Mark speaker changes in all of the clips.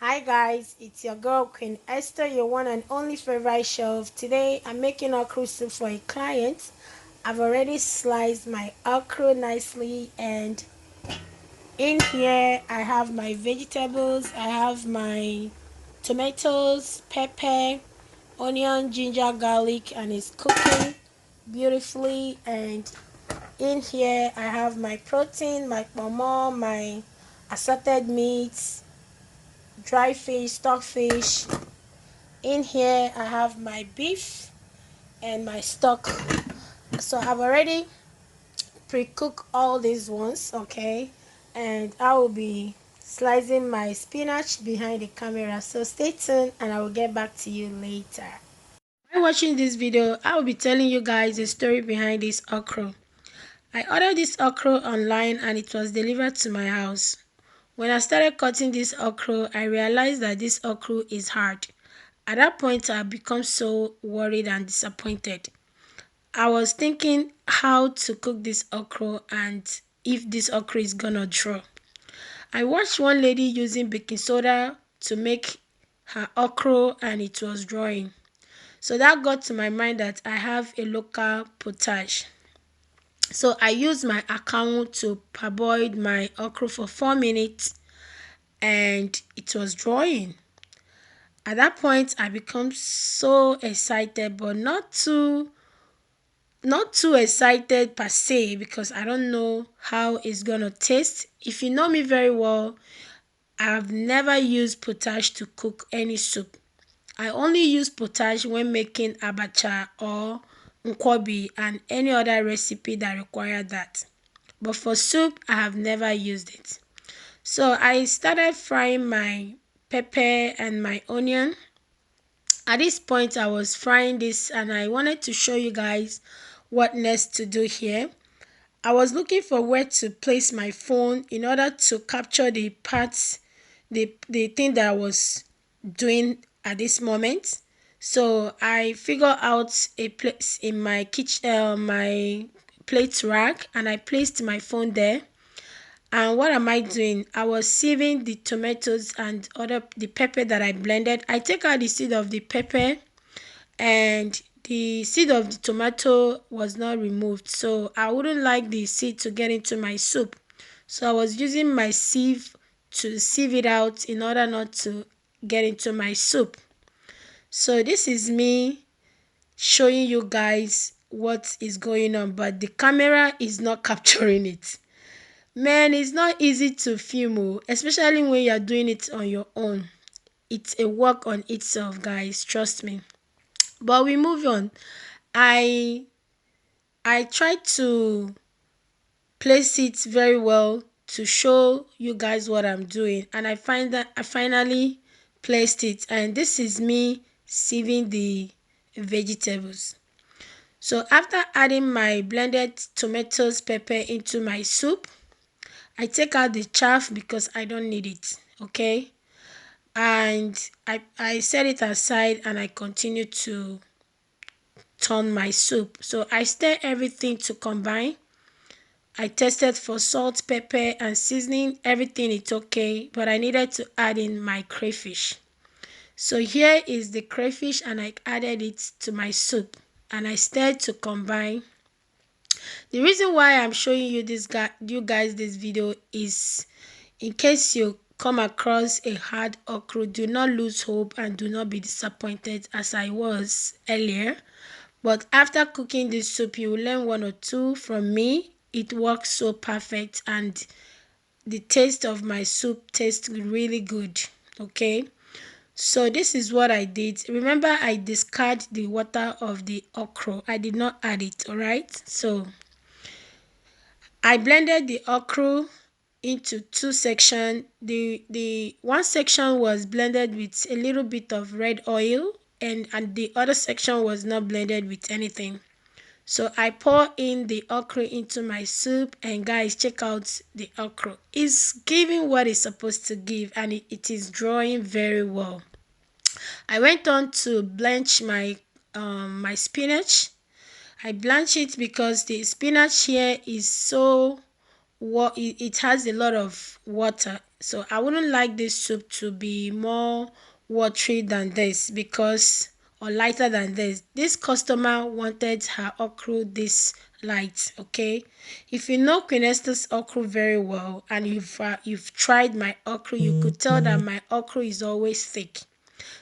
Speaker 1: Hi guys, it's your girl Queen Esther, your one and only favorite chef. Today I'm making okra soup for a client. I've already sliced my okra nicely, and in here I have my vegetables. I have my tomatoes, pepper, onion, ginger, garlic, and it's cooking beautifully. And in here I have my protein, my pomo, my assorted meats, dry fish, stockfish. In here I have my beef and my stock. So I've already pre-cooked all these ones, okay? And I will be slicing my spinach behind the camera. So stay tuned and I will get back to you later. While watching this video, I will be telling you guys the story behind this okra. I ordered this okra online and it was delivered to my house. When I started cutting this okra, I realized that this okra is hard. At that point, I become so worried and disappointed. I was thinking how to cook this okra and if this okra is gonna draw. I watched one lady using baking soda to make her okra and it was drawing. So that got to my mind that I have a local potage. So I used my account to parboil my okra for 4 minutes and it was drawing. At that point, I become so excited, but not too excited per se because I don't know how it's gonna taste. If you know me very well, I've never used potash to cook any soup. I only use potash when making abacha or nkwobi and any other recipe that require that. But for soup, I have never used it. So I started frying my pepper and my onion. At this point I was frying this and I wanted to show you guys what next to do here. I was looking for where to place my phone in order to capture the parts, the thing that I was doing at this moment. So I figured out a place in my kitchen, my plate rack, and I placed my phone there. And what am I doing? I was sieving the tomatoes and other the pepper that I blended. I take out the seed of the pepper and the seed of the tomato was not removed, so I wouldn't like the seed to get into my soup. So I was using my sieve to sieve it out in order not to get into my soup. So this is me showing you guys what is going on, but the camera is not capturing it. Man, it's not easy to film, especially when you're doing it on your own. It's a work on itself, guys, trust me. But we move on. I I tried to place it very well to show you guys what I'm doing, and I find that I finally placed it, and this is me sieving the vegetables. So after adding my blended tomatoes pepper into my soup, I take out the chaff because I don't need it, okay? And I set it aside and I continue to turn my soup. So I stir everything to combine. I tested for salt, pepper, and seasoning. Everything is okay, but I needed to add in my crayfish. So here is the crayfish, and I added it to my soup, and I stirred to combine. The reason why I'm showing you guys this video is in case you come across a hard okra, do not lose hope and do not be disappointed as I was earlier. But after cooking this soup, you will learn one or two from me. It works so perfect and the taste of my soup tastes really good. Okay. So this is what I did. Remember, I discard the water of the okra. I did not add it. Alright. So I blended the okra into two sections. The one section was blended with a little bit of red oil, and the other section was not blended with anything. So I pour in the okra into my soup, and guys, check out the okra. It's giving what it's supposed to give, and it is drawing very well. I went on to blanch my spinach. I blanch it because the spinach here is so it has a lot of water. So I wouldn't like this soup to be more watery than this, because or lighter than this. This customer wanted her okra this light, okay? If you know Queen Esther's okra very well, and you've tried my okra, you could tell that my okra is always thick.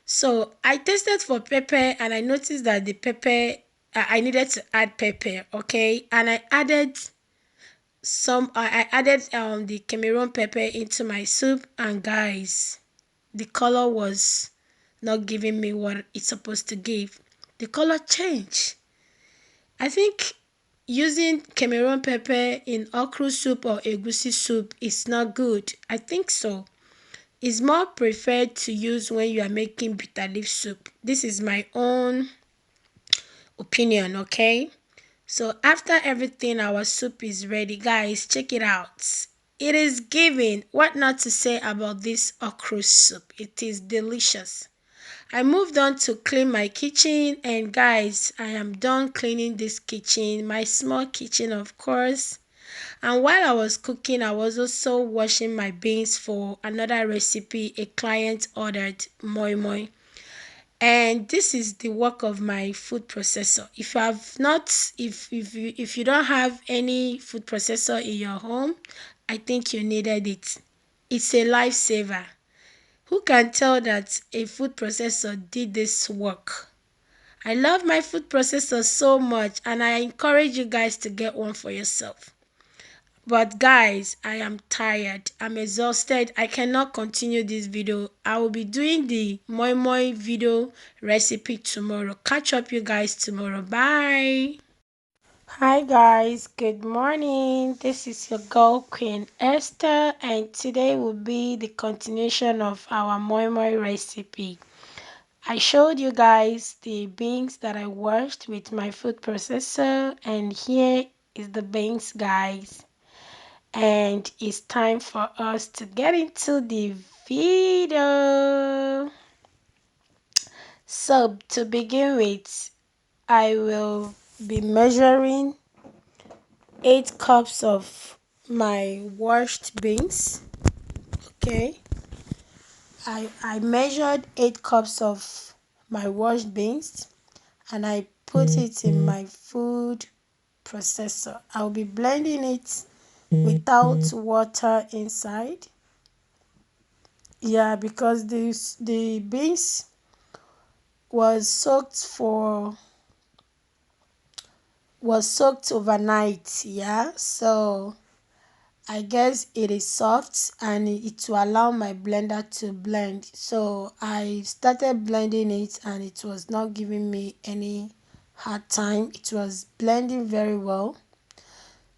Speaker 1: So I tasted for pepper, and I noticed that the pepper, I needed to add pepper, okay? And I added the Cameroon pepper into my soup, and guys, the color was not giving me what it's supposed to give. The color changed. I think using Cameroon pepper in okra soup or egusi soup is not good. I think so. It's more preferred to use when you are making bitter leaf soup. This is my own opinion, okay? So after everything, our soup is ready. Guys, check it out. It is giving. What not to say about this okra soup? It is delicious. I moved on to clean my kitchen, and guys, I am done cleaning this kitchen, my small kitchen of course. And while I was cooking, I was also washing my beans for another recipe a client ordered, moi moi. And this is the work of my food processor. If you have not if you don't have any food processor in your home, I think you needed it. It's a lifesaver. Who can tell that a food processor did this work? I love my food processor so much, and I encourage you guys to get one for yourself. But guys, I am tired. I'm exhausted. I cannot continue this video. I will be doing the moi moi video recipe tomorrow. Catch up you guys tomorrow. Bye. Hi guys, good morning. This is your girl Queen Esther, and today will be the continuation of our moi moi recipe. I showed you guys the beans that I washed with my food processor, and here is the beans, guys. And it's time for us to get into the video. So to begin with, I will be measuring 8 cups of my washed beans. Okay, I measured 8 cups of my washed beans, and I put it in my food processor. I'll be blending it without water inside. Yeah, because the beans was soaked for was soaked overnight. Yeah, so I guess it is soft, and it will allow my blender to blend. So I started blending it, and it was not giving me any hard time. It was blending very well.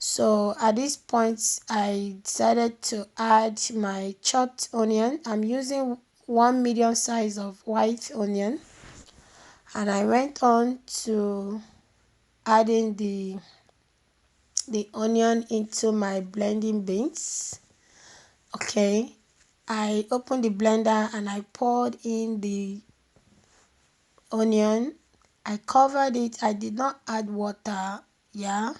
Speaker 1: So at this point, I decided to add my chopped onion. I'm using one medium size of white onion, and I went on to adding the onion into my blending beans. Okay, I opened the blender and I poured in the onion. I covered it. I did not add water. Yeah,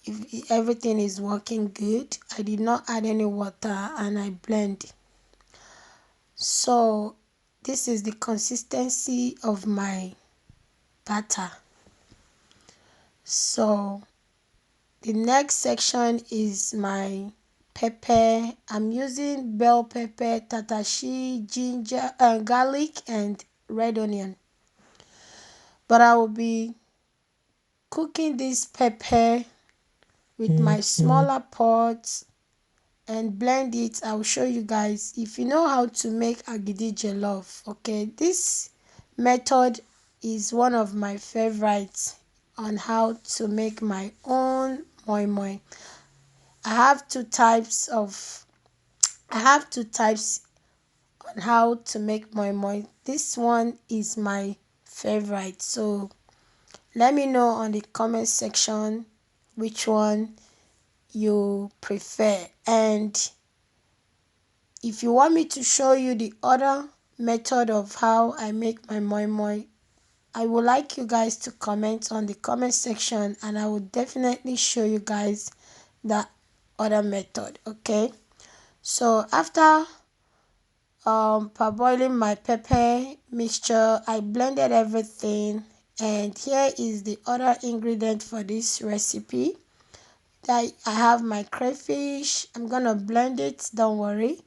Speaker 1: if everything is working good, I did not add any water, and I blend. So this is the consistency of my batter. So the next section is my pepper. I'm using bell pepper, tatashi, ginger, garlic, and red onion. But I will be cooking this pepper with my smaller pot and blend it. I'll show you guys. If you know how to make agidi jollof, okay, this method is one of my favorites on how to make my own moi moi. I have two types on how to make moi moi. This one is my favorite. So let me know on the comment section which one you prefer. And if you want me to show you the other method of how I make my moi moi, I would like you guys to comment on the comment section, and I will definitely show you guys that other method. Okay, So after parboiling my pepper mixture, I blended everything, and here is the other ingredient for this recipe. I have my crayfish. I'm gonna blend it, don't worry.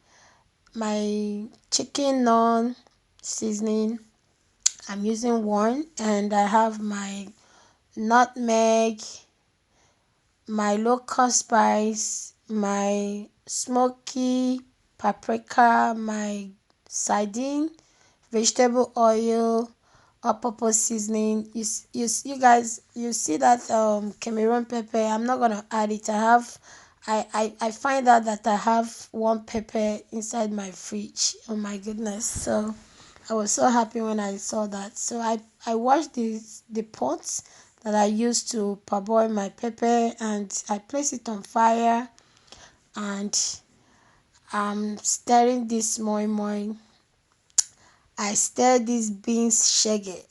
Speaker 1: My chicken non seasoning, I'm using one, and I have my nutmeg, my local spice, my smoky paprika, my sardine, vegetable oil, all-purpose seasoning. You guys, you see that Cameroon pepper? I'm not gonna add it. I find out that I have one pepper inside my fridge. Oh my goodness! So I was so happy when I saw that. So I washed the pots that I used to parboil my pepper, and I place it on fire, and I'm stirring this moi moi. I stir these beans shaggy.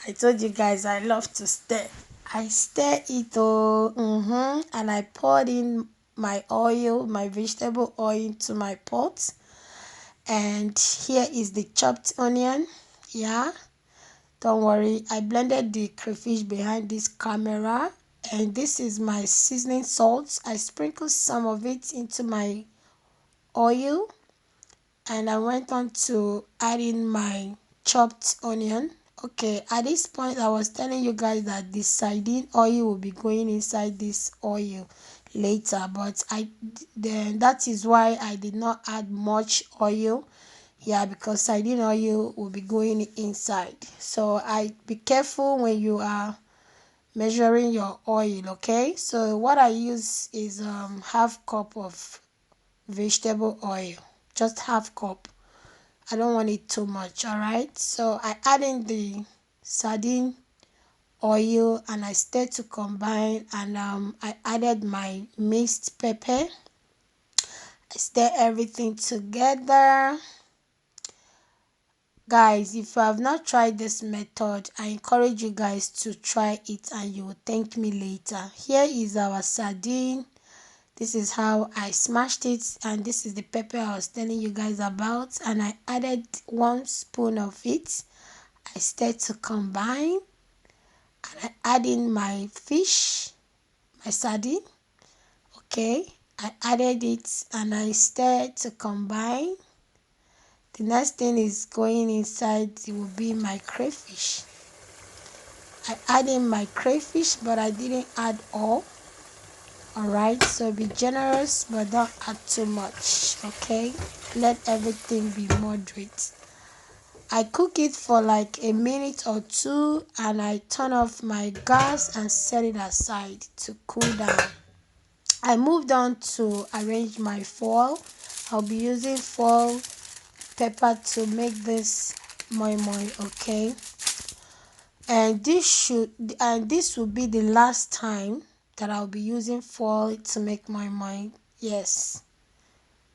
Speaker 1: I told you guys I love to stir. I stir it and I poured in my oil, my vegetable oil into my pot. And here is the chopped onion. Yeah, don't worry. I blended the crayfish behind this camera. And this is my seasoning salt. I sprinkled some of it into my oil, and I went on to add in my chopped onion. Okay, at this point I was telling you guys that the sardine oil will be going inside this oil later, but then that is why I did not add much oil. Yeah, because sardine oil will be going inside. So I be careful when you are measuring your oil, okay? So what I use is half cup of vegetable oil, just half cup. I don't want it too much, all right? So I add in the sardine oil, and I stir to combine, and I added my mixed pepper. I stir everything together. Guys, if you have not tried this method, I encourage you guys to try it, and you will thank me later. Here is our sardine. This is how I smashed it, and this is the pepper I was telling you guys about, and I added 1 spoon of it. I stirred to combine, and I add in my fish, my sardine. Okay, I added it, and I stirred to combine. The next thing is going inside, it will be my crayfish. I add in my crayfish, but I didn't add all. Alright, so be generous, but don't add too much. Okay, let everything be moderate. I cook it for like a minute or two, and I turn off my gas and set it aside to cool down. I moved on to arrange my foil. I'll be using foil pepper to make this moi moi, okay? And this will be the last time that I'll be using foil to make moi moi. Yes,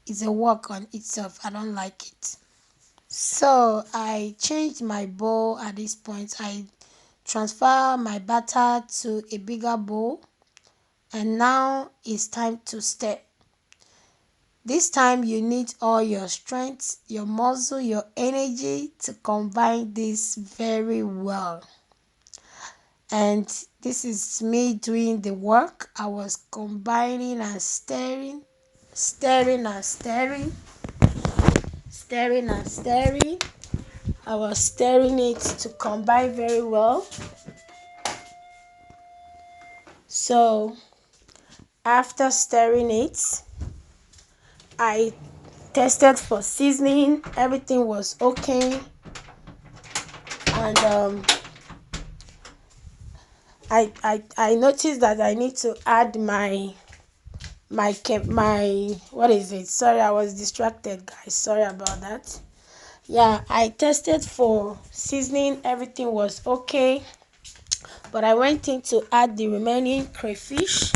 Speaker 1: it's a work on itself. I don't like it. So I changed my bowl. At this point, I transfer my batter to a bigger bowl, and now it's time to stir. This time you need all your strength, your muscle, your energy to combine this very well. And this is me doing the work. I was combining and stirring, stirring and stirring, stirring and stirring. I was stirring it to combine very well. So after stirring it, I tested for seasoning. Everything was okay, and I noticed that I need to add my what is it? Sorry, I was distracted, guys. Sorry about that. Yeah, I tested for seasoning. Everything was okay, but I went in to add the remaining crayfish.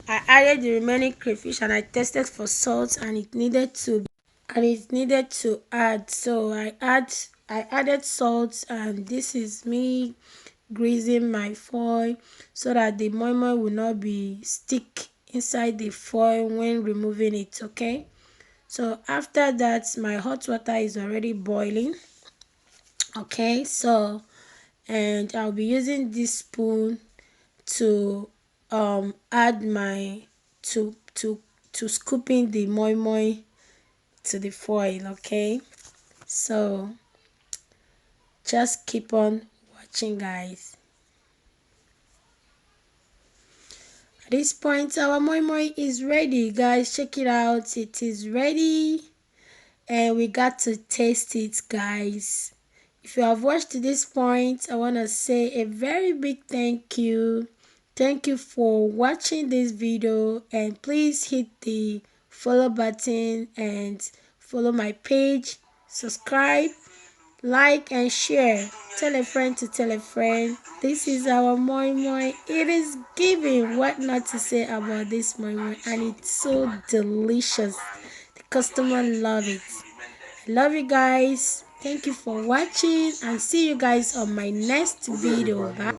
Speaker 1: I added the remaining crayfish, and I tested for salt, and it needed to add. So I added salt, and this is me greasing my foil so that the moi moi will not be stick inside the foil when removing it. Okay, so after that, my hot water is already boiling. Okay, so and I'll be using this spoon to add my to scooping the moi moi to the foil. Okay, so just keep on watching, guys. At this point, our moi moi is ready, guys. Check it out, it is ready, and we got to taste it, guys. If you have watched to this point, I want to say a very big thank you. Thank you for watching this video, and please hit the follow button and follow my page, subscribe, like and share. Tell a friend to tell a friend. This is our moi moi. It is giving. What not to say about this moi moi, and it's so delicious. The customer love it. I love you guys. Thank you for watching, and see you guys on my next video. Bye.